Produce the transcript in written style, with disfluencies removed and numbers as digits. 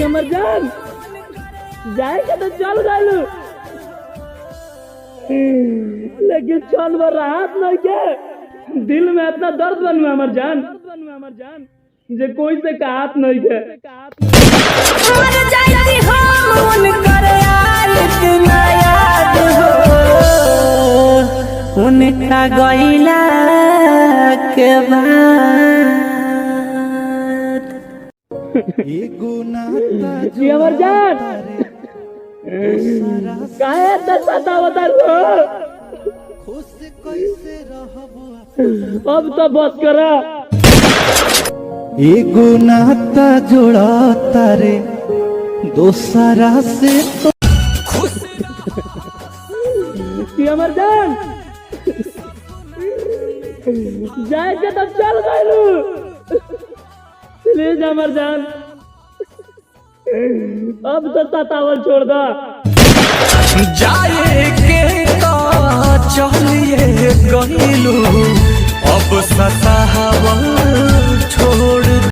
हमर जान जाए के तो चल गलू लेकिन चल बर राहत नहीं के दिल में इतना दर्द बनवा हमर जान जे कोई से कहत नहीं के मर जाती हम उनकर यार इतना याद हो उनका गइला के बाद जी हमर जान काहे दर्शाता बता रो अब तो बस करा एगो नाता जोड़ा तारे दोसरा से तो हमर जान जाए के तो चल गलू प्लीज हमर जान अब तो सतावल छोड़ दा जाए के तो चलिए गइलू